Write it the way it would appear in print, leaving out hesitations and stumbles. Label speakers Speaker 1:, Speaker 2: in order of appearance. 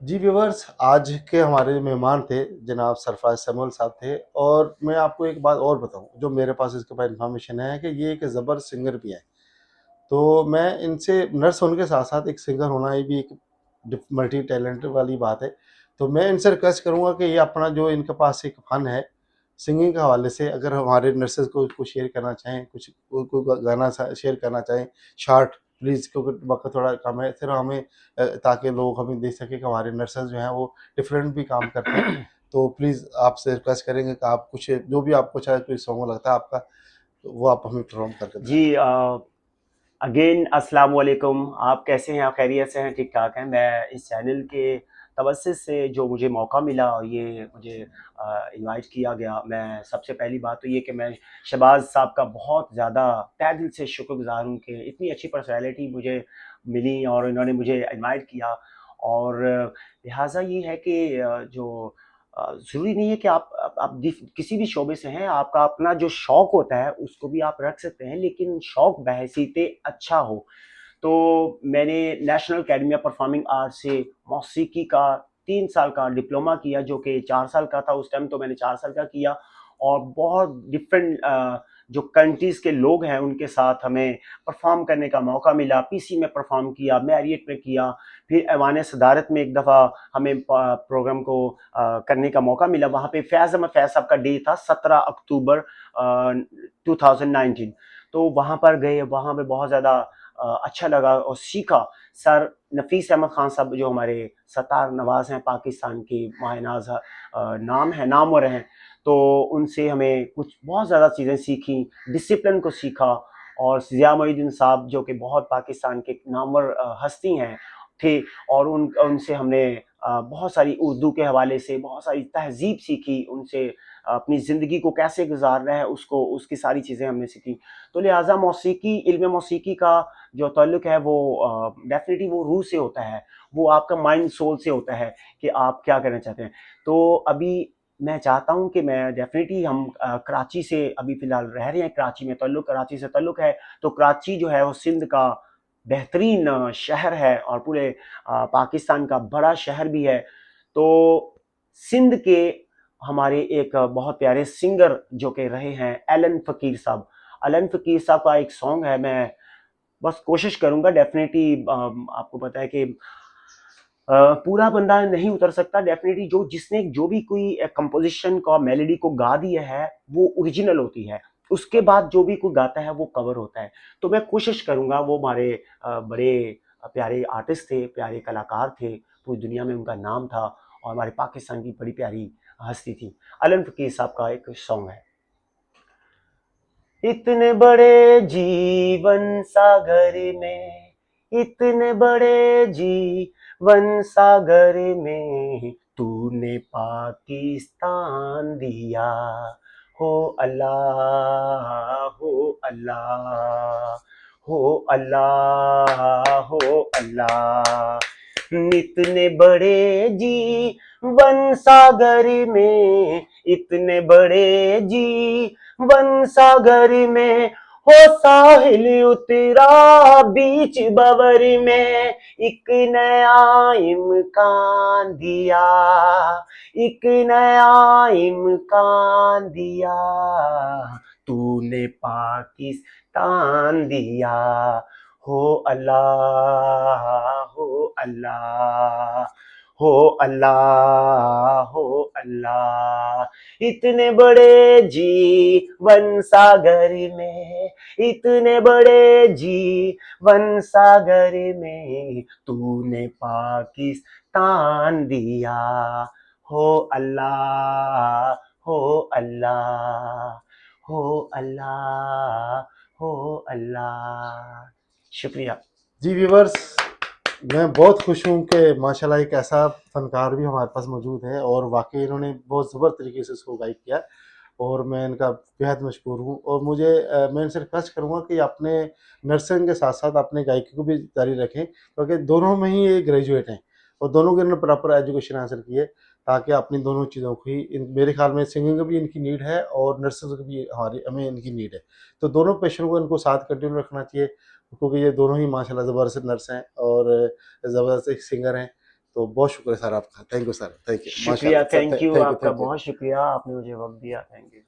Speaker 1: जी viewers, आज के हमारे मेहमान थे जनाब सरफराज सैमुअल साहब थे। और मैं आपको एक बात और बताऊँ जो मेरे पास इसके बाद इन्फॉर्मेशन है कि ये एक ज़बर सिंगर भी हैं। तो मैं इनसे नर्स होने के साथ-साथ एक सिंगर होना ये भी एक मल्टी टैलेंट वाली बात है। तो मैं इनसे रिक्वेस्ट करूँगा कि ये अपना जो इनके पास एक फ़न है, सिंगिंग के हवाले से अगर हमारे नर्सेज़ को कुछ शेयर करना चाहें, कुछ कोई गाना सा शेयर करना चाहें, शॉर्ट प्लीज़, क्योंकि वक़्त थोड़ा कम है। फिर हमें ताकि लोग हमें देख सकें कि हमारे नर्सेज़ जो हैं वो डिफरेंट भी काम करते हैं। तो प्लीज़ आपसे रिक्वेस्ट करेंगे कि आप कुछ जो भी आपको शायद कोई सॉन्ग लगता है आपका, तो वो आप हमें परफ़ॉर्म करके
Speaker 2: जी
Speaker 1: दिखाएँ।
Speaker 2: अगेन अस्सलाम वालेकुम। आप कैसे हैं? आप खैरियत से हैं? ठीक ठाक हैं? मैं इस चैनल के तवज्जुह से जो मुझे मौका मिला और ये मुझे इनवाइट किया गया, मैं सबसे पहली बात तो ये कि मैं शहबाज साहब का बहुत ज़्यादा तहे दिल से शुक्रगुजार हूँ कि इतनी अच्छी पर्सनैलिटी मुझे मिली और इन्होंने मुझे इनवाइट किया। और लिहाजा ये है कि जो ज़रूरी नहीं है कि आप किसी भी शोबे से हैं, आपका अपना जो शौक होता है उसको भी आप रख सकते हैं, लेकिन शौक बहसीते अच्छा हो। तो मैंने national academy of performing arts से मौसीकी का 3 साल का डिप्लोमा किया, जो कि 4 साल का था उस टाइम, तो मैंने 4 साल का किया। और बहुत डिफरेंट जो कंट्रीज़ के लोग हैं उनके साथ हमें परफॉर्म करने का मौका मिला। पीसी में परफॉर्म किया, मैरियट में किया, फिर ऐवान सदारत में एक दफ़ा हमें प्रोग्राम को करने का मौका मिला। वहाँ पे फैज़ अहमद फैज़ साहब का डे था 17 अक्टूबर 2019। तो वहाँ पर गए, वहाँ पे बहुत ज़्यादा अच्छा लगा और सीखा। सर नफीस अहमद खान साहब जो हमारे सतार नवाज हैं, पाकिस्तान की मायनाज नामवर हैं, तो उनसे हमें कुछ बहुत ज़्यादा चीज़ें सीखी, डिसिप्लिन को सीखा। और ज़िया मोइनुद्दीन साहब जो कि बहुत पाकिस्तान के नामवर हस्ती हैं थे, और उनसे हमने बहुत सारी उर्दू के हवाले से बहुत सारी तहजीब सीखी, उनसे अपनी ज़िंदगी को कैसे गुजारना है उसको, उसकी सारी चीज़ें हमने सीखी। तो लिहाजा मौसीकी, इल्म मौसीकी का जो ताल्लुक है वो डेफिनेटली वो रूह से होता है, वो आपका माइंड सोल से होता है कि आप क्या करना चाहते हैं। तो अभी मैं चाहता हूँ कि मैं डेफिनेटली हम कराची से अभी फ़िलहाल रह रहे हैं, कराची में ताल्लुक, कराची से ताल्लुक है। तो कराची जो है वो सिंध का बेहतरीन शहर है और पूरे पाकिस्तान का बड़ा शहर भी है। तो सिंध के हमारे एक बहुत प्यारे सिंगर जो कि रहे हैं एलन फ़कीर साहब। एलन फ़कीर साहब का एक सॉन्ग है, मैं बस कोशिश करूँगा डेफ़िनेटली। आपको पता है कि पूरा बंदा नहीं उतर सकता, डेफ़िनेटली जो जिसने जो भी कोई कंपोज़िशन का मेलोडी को गा दिया है, वो ओरिजिनल होती है। उसके बाद जो भी कोई गाता है वो कवर होता है। तो मैं कोशिश करूँगा, वो हमारे बड़े प्यारे आर्टिस्ट थे, प्यारे कलाकार थे, पूरी दुनिया में उनका नाम था और हमारे पाकिस्तान की बड़ी प्यारी हस्ती थी। एलन फ़कीर साहब का एक सॉन्ग है। इतने बड़े जीवन सागर में, इतने बड़े जीवन सागर में तूने पाकिस्तान दिया। हो अल्लाह, हो अल्लाह, हो अल्लाह, हो अल्लाह। इतने बड़े जीवन सागर में, इतने बड़े वन सागर में, हो साहिल उतरा बीच बवर में, एक नया इम्कान दिया, एक नया इम्कान दिया, तूने पाकिस्तान दिया। हो अल्लाह, हो अल्लाह, हो अल्लाह, हो अल्लाह। इतने बड़े जीवन सागर में, इतने बड़े जीवन सागर में तूने पाकिस्तान दिया। हो अल्लाह, हो अल्लाह, हो अल्लाह, हो अल्लाह। शुक्रिया।
Speaker 1: जी व्यूवर्स, मैं बहुत खुश हूँ कि माशाल्लाह एक ऐसा फ़नकार भी हमारे पास मौजूद है और वाक़ई इन्होंने बहुत ज़बर तरीके से इसको गाइड किया और मैं इनका बेहद मशहूर हूँ। और मैं इनसे रिक्वेस्ट करूँगा कि अपने नर्सिंग के साथ-साथ अपने गायकी को भी जारी रखें, क्योंकि दोनों में ही ये ग्रेजुएट हैं और दोनों के ने प्रॉपर एजुकेशन हासिल की है, ताकि अपनी दोनों चीज़ों की इन मेरे ख़्याल में सिंगिंग की भी इनकी नीड है और नर्सिंग की भी हमें इनकी नीड है। तो दोनों पैशन को इनको साथ कंटिन्यू रखना चाहिए, क्योंकि ये दोनों ही माशाल्लाह ज़बरदस्त नर्स हैं और ज़बरदस्त एक सिंगर हैं। तो बहुत शुक्रिया सर आपका, thank you sir, thank you,
Speaker 2: शुक्रिया,
Speaker 1: माशाल्लाह sir,
Speaker 2: thank you,
Speaker 1: thank you,
Speaker 2: आपका
Speaker 1: थैंक यू।
Speaker 2: बहुत शुक्रिया, आपने मुझे वक्त दिया, थैंक यू।